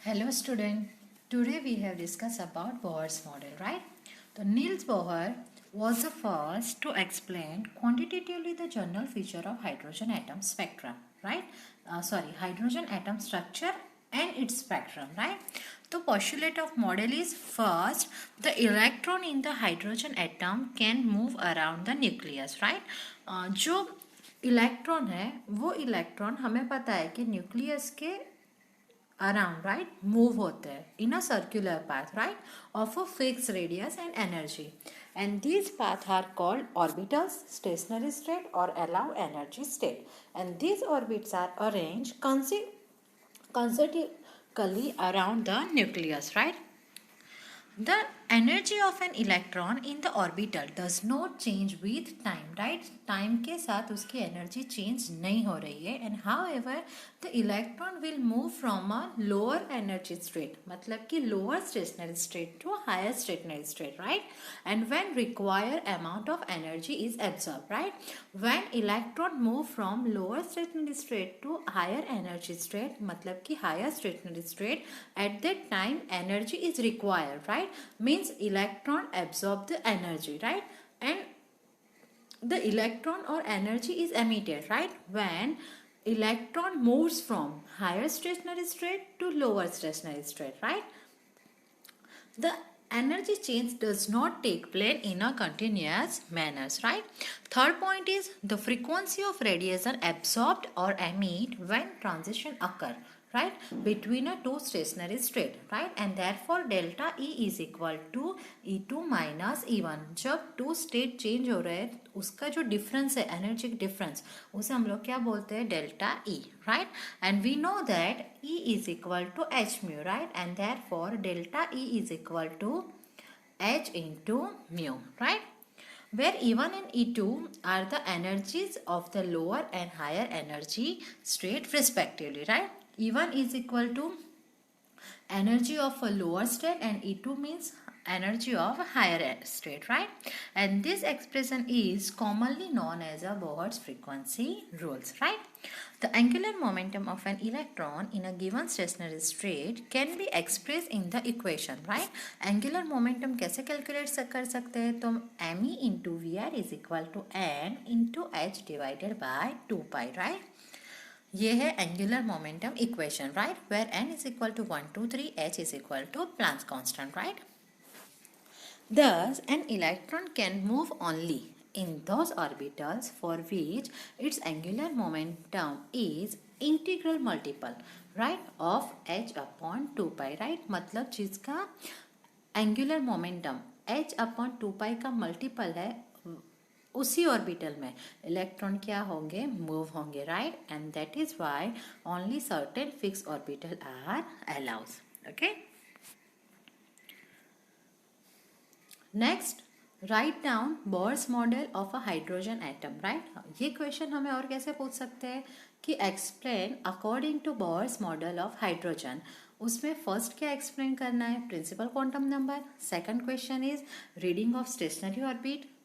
Hello student, today we have discussed about Bohr's model, right? So Niels Bohr was the first to explain quantitatively the general feature of hydrogen atom spectrum, right? Hydrogen atom structure and its spectrum, right? The postulate of model is first, the electron in the hydrogen atom can move around the nucleus, right? जो electron है वो electron हमें पता है कि nucleus के around, right, move होते हैं in a circular path, right, of a fixed radius and energy, and these paths are called orbitals, stationary state or allowed energy state, and these orbits are arranged concentrically around the nucleus, right. The energy of an electron in the orbital does not change with time, right? Time के साथ उसकी energy change नहीं हो रही है, and however the electron will move from a lower energy state, मतलब कि lower stationary state to a higher stationary state, right? And when required amount of energy is absorbed, right? When electron move from lower stationary state to higher energy state, मतलब कि higher stationary state, at that time energy is required, right? Means electron absorb the energy, right? And the electron or energy is emitted, right, when electron moves from higher stationary state to lower stationary state, right. The energy change does not take place in a continuous manner, right. Third point is the frequency of radiation absorbed or emit when transition occur, right, between a two stationary state, right, and therefore delta E is equal to E2 minus E1. जब to state change हो रहे हैं उसका जो difference है, energy difference, उसे हम लोग क्या बोलते हैं, delta E, right. And we know that E is equal to h mu, right, and therefore delta E is equal to h into mu, right, where E1 and E2 are the energies of the lower and higher energy state respectively, right. E1 is equal to energy of a lower state and E2 means energy of a higher state, right. And this expression is commonly known as a Bohr's frequency rules, right. The angular momentum of an electron in a given stationary state can be expressed in the equation, right. Angular momentum कैसे calculate कर सकते हैं, तो me into Vr is equal to n into h divided by 2 pi, right. ये है angular momentum equation, right, where n is equal to 1 2 3, h is equal to Planck's constant, right. Thus an electron can move only in those orbitals for which its angular momentum is integral multiple, right, of h upon 2 pi, right. मतलब जिसका angular momentum h upon 2 पाई का multiple है, उसी orbital में electron क्या होंगे, move होंगे, right. And that is why only certain fix orbital are allowed. Okay, next write down Bohr's model of a hydrogen atom, right. ये क्वेश्चन हमें और कैसे पूछ सकते हैं कि explain according to Bohr's model of hydrogen. उसमें फर्स्ट क्या एक्सप्लेन करना है, principal quantum number. Second question is reading of stationary orbit.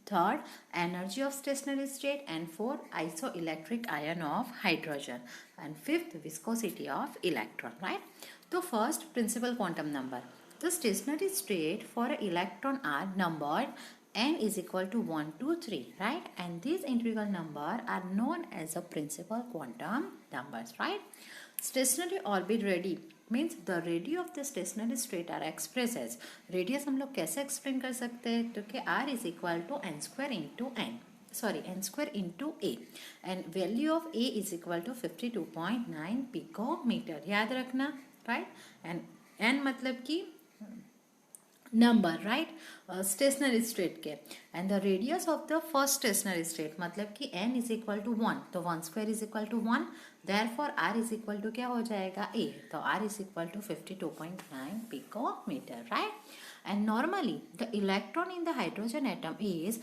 Third, energy of stationary state, and fourth, isoelectric ion of hydrogen, and fifth, viscosity of electron, right. So first, principal quantum number. The stationary state for an electron are numbered n is equal to 1 2 3, right, and these integral number are known as the principal quantum numbers, right. Stationary orbit ready means the radii of the stationary state are express as. Radius हम लोग कैसे explain कर सकते हैं, तो कि r is equal to n square into n square into a, and value of a is equal to 52.9 picometer. याद रखना, राइट. एंड एन मतलब कि नंबर, राइट, स्टेशनरी स्टेट के, and the radius of the first stationary state मतलब कि n is equal to 1, तो 1 square is equal to 1, therefore r is equal to क्या हो जाएगा, a, तो r is equal to 52.9 picometer, right. And normally the electron in the hydrogen atom is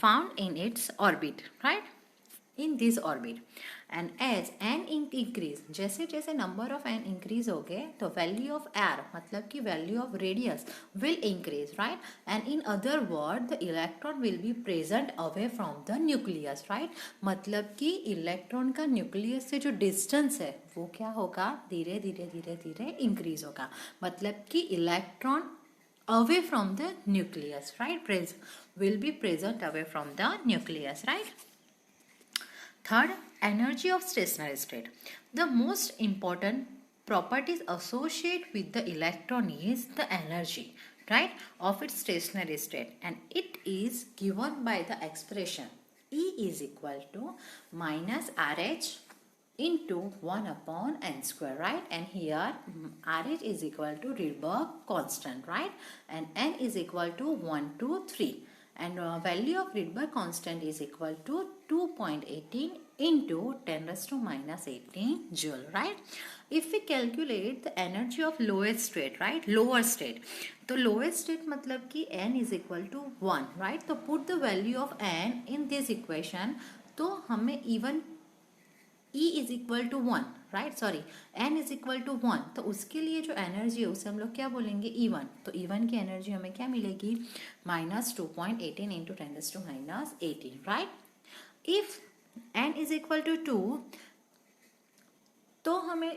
found in its orbit, right, in this orbit, and as n increase, जैसे जैसे number of an increase हो गए तो value of are मतलब कि value of radius will increase, right. And in other word the electron will be present away from the nucleus, right. मतलब कि electron का न्यूक्लियस से जो डिस्टेंस है वो क्या होगा, धीरे धीरे धीरे धीरे इंक्रीज होगा. मतलब कि electron away from the nucleus, right, will be present away from the nucleus, right. Third, energy of stationary state. The most important properties associated with the electron is the energy, right, of its stationary state, and it is given by the expression E is equal to minus RH into 1 upon n square, right. And here RH is equal to Rydberg constant, right, and n is equal to 1 to 3, and value of Rydberg constant is equal to 2.18 into 10 raised to minus 18 joule, right. If we calculate the energy of lowest state, right, lower state, तो lowest state मतलब कि n is equal to 1, right. तो put the value of n in this equation, तो हमें even E is equal to 1, right, sorry n is equal to 1, तो उसके लिए जो एनर्जी है उसे हम लोग क्या बोलेंगे, E1. तो E1 की एनर्जी हमें क्या मिलेगी, minus 2.18 into 10 to minus 18, right. If n is equal to 2 तो हमें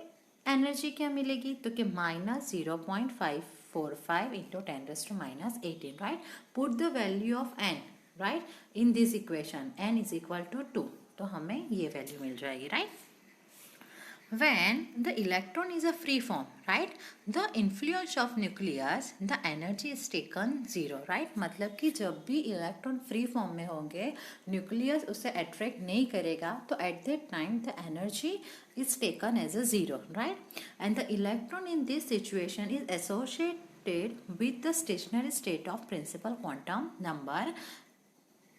एनर्जी क्या मिलेगी, तो कि minus 0.545 into 10 to minus 18, right. Put the value of n, right, in this equation, n is equal to 2, तो हमें ये वैल्यू मिल जाएगी, right. When the electron is a free form, right, the influence of nucleus, the energy is taken 0, right. मतलब कि जब भी electron free form में होंगे, न्यूक्लियस उसे अट्रैक्ट नहीं करेगा, तो at that time the energy is taken as a 0, right. And the electron in this situation is associated with the stationary state of principal quantum number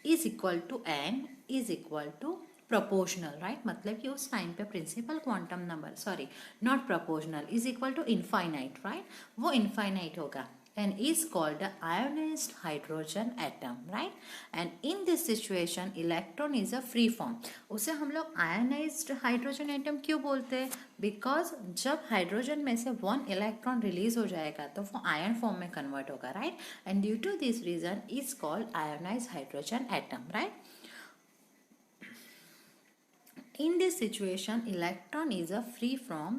is equal to n is equal to proportional, right. मतलब कि उस time पे principal quantum number, sorry not proportional, is equal to infinite, right. वो infinite होगा and is called the ionized hydrogen atom, right. And in this situation electron is a free form. उसे हम लोग ionized hydrogen atom क्यों बोलते हैं, because जब hydrogen में से 1 इलेक्ट्रॉन रिलीज हो जाएगा तो वो आयन फॉर्म में कन्वर्ट होगा, right. And due to this reason is called ionised hydrogen atom, right. In this situation, electron is a free from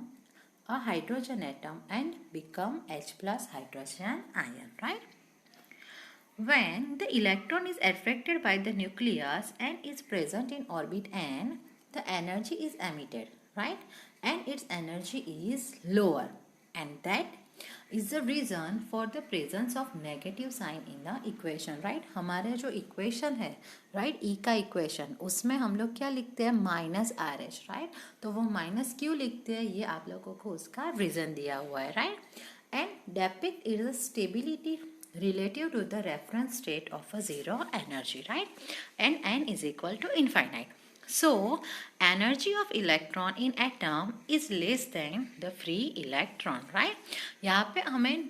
a hydrogen atom and become H plus hydrogen ion, right. When the electron is attracted by the nucleus and is present in orbit n, the energy is emitted, right, and its energy is lower, and that is the reason for the presence of negative sign in the equation, right. हमारे जो equation है, right, ई का equation, उसमें हम लोग क्या लिखते हैं, माइनस आर एच, राइट. तो वो माइनस क्यों लिखते हैं, ये आप लोगों को उसका रीजन दिया हुआ है, right. And depict is a stability relative to the reference state of a zero energy, right, and n is equal to infinite. So energy of electron in atom is less than the free electron, right. यहाँ पे हमें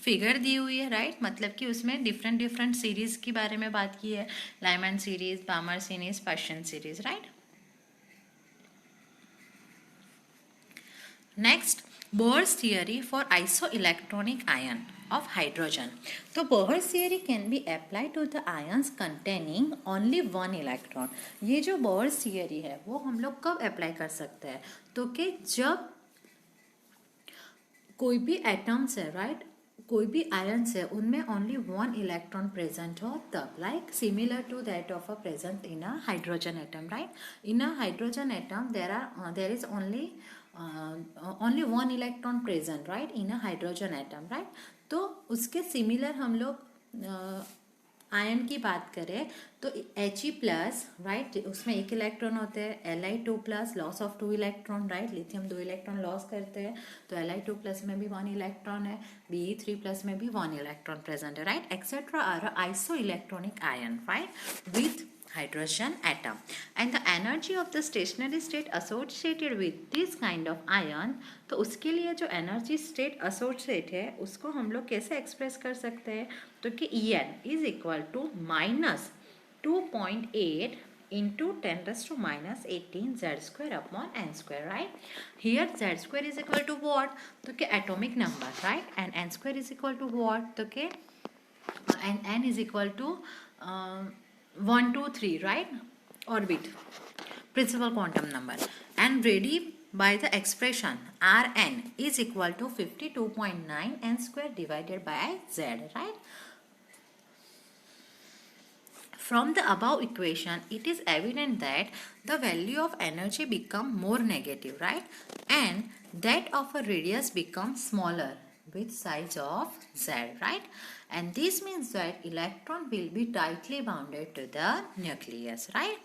figure दी हुई है, right. मतलब कि उसमें different different series के बारे में बात की है, Lyman series, बामर series, Persian series, right. Next, Bohr's theory for isoelectronic ion of hydrogen. तो Bohr's theory can be applied to the ions containing only one electron. ये जो Bohr's theory है वो हम लोग कब अप्लाई कर सकते हैं, तो कि जब कोई भी एटम्स है, राइट, कोई भी आयन्स है उनमें ओनली 1 इलेक्ट्रॉन प्रेजेंट हो, तब, like similar to that of a present in a hydrogen atom, right. In a hydrogen atom there is only 1 electron present, right, in a hydrogen atom, right. तो उसके similar हम लोग ion की बात करें तो He प्लस, राइट, उसमें 1 electron होते हैं. Li2 plus, loss of 2 electron, right, lithium 2 electron loss करते हैं, तो Li2 प्लस में भी 1 इलेक्ट्रॉन है, Be3 प्लस में भी 1 इलेक्ट्रॉन प्रेजेंट है, right. Etcetera are isoelectronic ion, right, with hydrogen atom, and the energy of the stationary state associated with this kind of ion, तो उसके लिए जो एनर्जी स्टेट एसोसिएट है उसको हम लोग कैसे एक्सप्रेस कर सकते हैं, तो कि En is equal to minus 2.8 into 10 raised to minus 18 z square upon n square, right? Here z square is equal to what? तो क्या atomic number, right? And n square is equal to what? तो क्या and n is equal to 1 2 3, right? Orbit, principal quantum number, and ready by the expression Rn is equal to 52.9 n square divided by z, right? From the above equation, it is evident that the value of energy become more negative, right? And that of a radius becomes smaller with size of z, right? And this means that electron will be tightly bounded to the nucleus, right?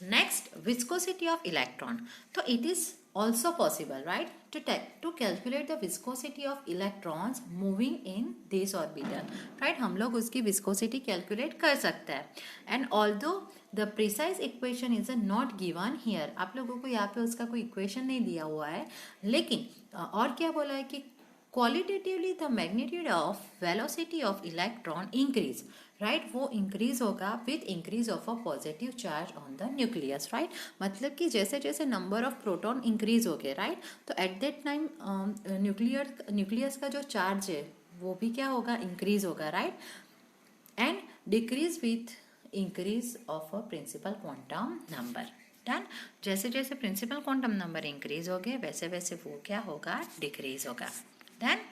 Next, viscosity of electron. So it is also possible, right, to calculate the viscosity of electrons moving in this orbital, right? हम लोग उसकी viscosity calculate कर सकते हैं. And although the precise equation is not given here, आप लोगों को यहाँ पे उसका कोई equation नहीं दिया हुआ है, लेकिन और क्या बोला है कि qualitatively the magnitude of velocity of electron increase, right वो इंक्रीज होगा with increase of a positive charge on the nucleus, right? मतलब कि जैसे जैसे नंबर ऑफ प्रोटॉन इंक्रीज हो गए, राइट, तो एट दैट टाइम न्यूक्लियस का जो चार्ज है वो भी क्या होगा, इंक्रीज होगा, right? And decrease with increase of a principal quantum number. Done. जैसे जैसे प्रिंसिपल क्वांटम नंबर इंक्रीज हो गए वैसे वैसे वो क्या होगा, डिक्रीज होगा. Done.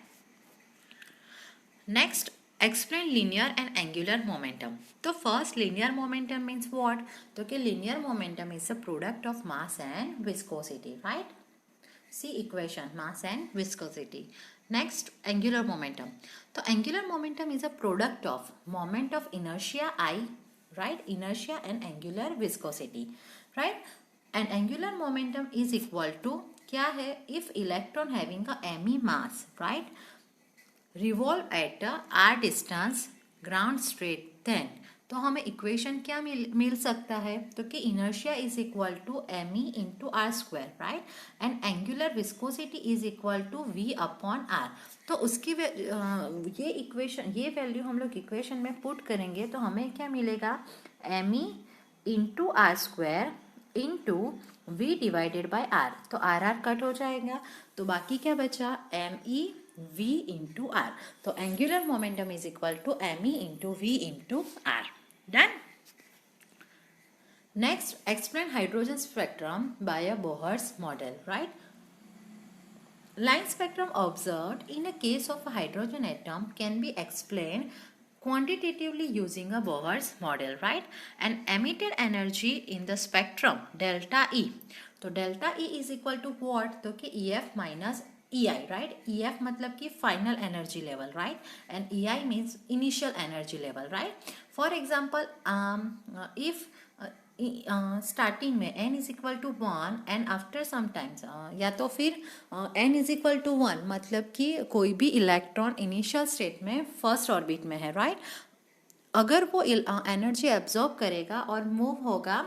Next, explain linear and angular momentum. तो first linear momentum means what? तो कि linear momentum is a product of mass and viscosity, right? See equation, mass and viscosity. Next, angular momentum. तो angular momentum is a product of moment of inertia I, right? Inertia and angular viscosity, right? And angular momentum is equal to क्या है? If electron having a me mass, right, revolve at r distance ground straight, then तो हमें equation क्या मिल सकता है? तो कि inertia is equal to m e into r square, right? And angular viscosity is equal to v upon r. तो उसकी ये इक्वेशन, ये वैल्यू हम लोग इक्वेशन में पुट करेंगे तो हमें क्या मिलेगा? M e into r square into v divided by r. तो आर आर कट हो जाएगा तो बाकी क्या बचा? M e v into r. तो angular momentum is equal to me into v into r. Done. Next, explain hydrogen spectrum by a Bohr's model, right? Line spectrum observed in a case of a hydrogen atom can be explained quantitatively using a Bohr's model, right? And emitted energy in the spectrum delta E. तो delta E is equal to what? तो कि EF minus EI, right? EF मतलब कि final energy level, right? And EI means initial energy level, right? For example, if starting में n is equal to 1 and after sometimes या तो फिर n is equal to 1 मतलब कि कोई भी इलेक्ट्रॉन इनिशियल स्टेट में फर्स्ट ऑर्बिट में है, राइट? अगर वो एनर्जी एब्जॉर्ब करेगा और मूव होगा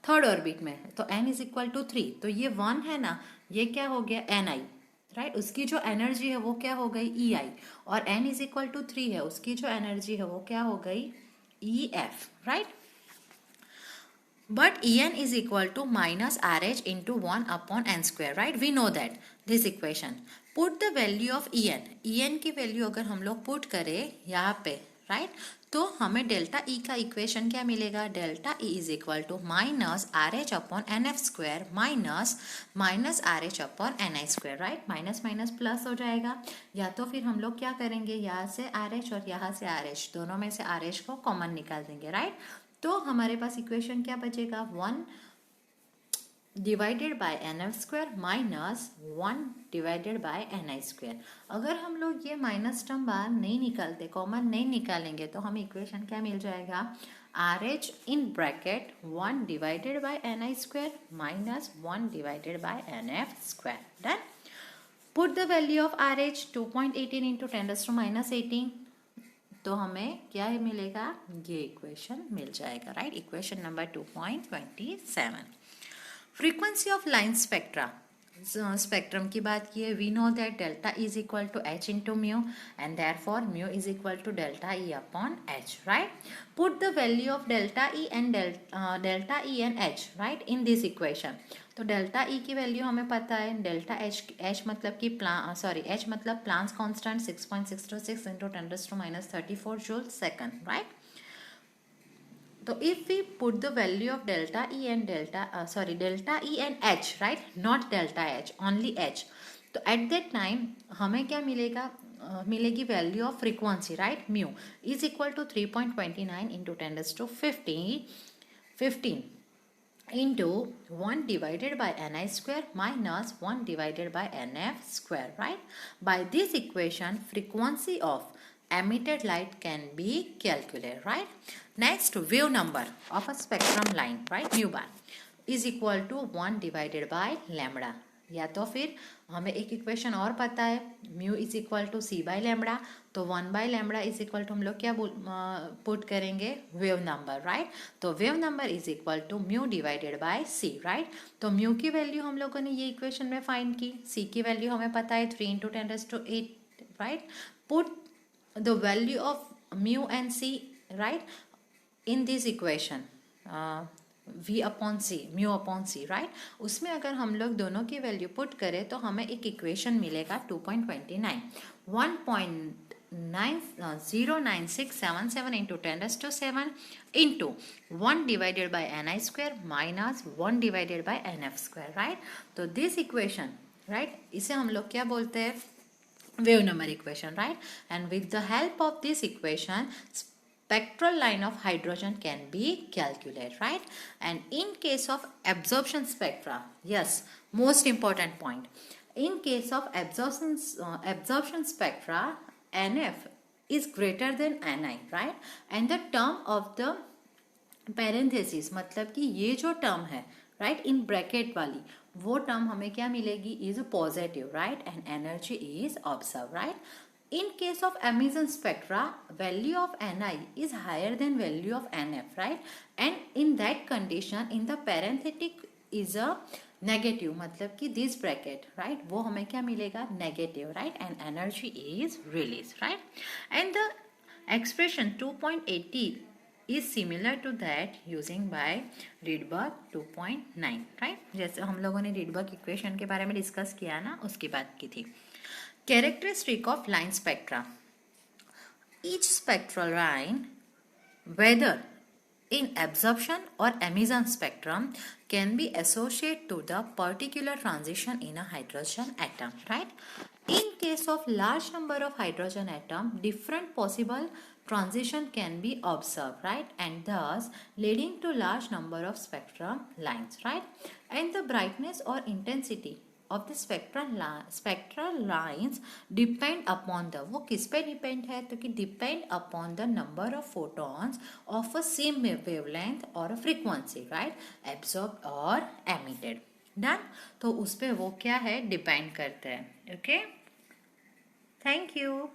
थर्ड ऑर्बिट में तो n इज इक्वल टू 3, तो ये 1 है ना, ये क्या हो गया? ni, right? उसकी जो एनर्जी है वो क्या हो गई? EI. और n इज इक्वल टू 3 है, उसकी जो एनर्जी है वो क्या हो गई? EF, right? But En is equal to minus RH into 1 upon n square, right? We know that this equation. Put the value of En. En की वैल्यू अगर हम लोग पुट करें यहाँ पे, राइट, तो हमें डेल्टा ई का इक्वेशन क्या मिलेगा? Delta e is equal to minus r h upon n f square minus r h upon n i square, right? Minus minus plus हो जाएगा, या तो फिर हम लोग क्या करेंगे, यहाँ से आर एच और यहाँ से आर एच, दोनों में से आर एच को कॉमन निकाल देंगे, राइट? तो हमारे पास इक्वेशन क्या बचेगा? 1 divided by n f square minus 1 divided by n i square. अगर हम लोग ये माइनस टर्म बाहर नहीं निकालते, कॉमन नहीं निकालेंगे, तो हमें इक्वेशन क्या मिल जाएगा? R h in bracket 1 divided by n i square minus 1 divided by n f square. Done. Put the value of r h 2.18 into 10⁻18, तो हमें क्या मिलेगा? ये इक्वेशन मिल जाएगा, right? Equation number 2.27. Frequency of line spectra. Spectrum की बात की है, we know that delta is equal to h into mu and therefore mu is equal to delta E upon H, right. Put the value of delta E and H, right, in this equation. तो delta E की value हमें पता है, delta H मतलब कि H मतलब Planck's constant 6.626 into 10⁻³ joule second, right. So if we put the value of delta E and delta E and H, right, not delta H, only H. तो at that time हमें क्या मिलेगा, मिलेगी value of frequency, right. Mu is equal to 3.29 into 10⁻15 into 1 divided by ni square minus 1 divided by nf square, right. By this equation, frequency of emitted light can be calculated, right. Next, wave number of a spectrum line, right, mu bar is equal to 1 divided by lambda. या तो फिर हमें एक equation और पता है, mu is equal to c by lambda. तो 1 by lambda is equal to हम लोग क्या पुट करेंगे, वेव नंबर, राइट. तो wave number is equal to mu divided by c, right. तो म्यू की वैल्यू हम लोगों ने ये इक्वेशन में फाइंड की, सी की वैल्यू हमें पता है 3 into 10⁸, right. Put the value of mu and c, right, in this equation v upon c, mu upon c, right. उसमें अगर हम लोग दोनों की वैल्यू पुट करें तो हमें एक इक्वेशन मिलेगा 2.29, 1.090677 into 10⁻7 into 1 divided by ni square minus 1 divided by nf square, right. तो दिस इक्वेशन, राइट, इसे हम लोग क्या बोलते हैं, wave number equation, right. And with the help of this equation, spectral line of hydrogen can be calculated, right. And in case of absorption spectra, yes, most important point, in case of absorption spectra, nf is greater than ni, right. And the term of the parenthesis, मतलब कि ये जो term है, right, in bracket वाली, वो term हमें क्या मिलेगी, is positive, right. And energy is observe, right. In case of emission spectra, value of Ni is higher than value of Nf, right. And in that condition, in the parenthetic is a negative, मतलब कि this bracket, right, वो हमें क्या मिलेगा, negative, right. And energy is released, right. And the expression 2.80 is similar to that using by Rydberg 2.9, right. जैसे हम लोगों ने Rydberg इक्वेशन के बारे में डिस्कस किया ना, उसकी बात की थी. Characteristic of line spectra. Each spectral line, whether in absorption or emission spectrum, can be associated to the particular transition in a hydrogen atom, right. In case of large number of hydrogen atom, different possible transition can be observed, right, and thus leading to large number of spectrum lines, right. And the brightness or intensity of the spectral lines depend upon the, वो किस पे depend है, तो कि depend upon the number of photons of a same wavelength और frequency, right, absorb और emitted. Done. तो उस पे वो क्या है, डिपेंड करते हैं. Okay, thank you.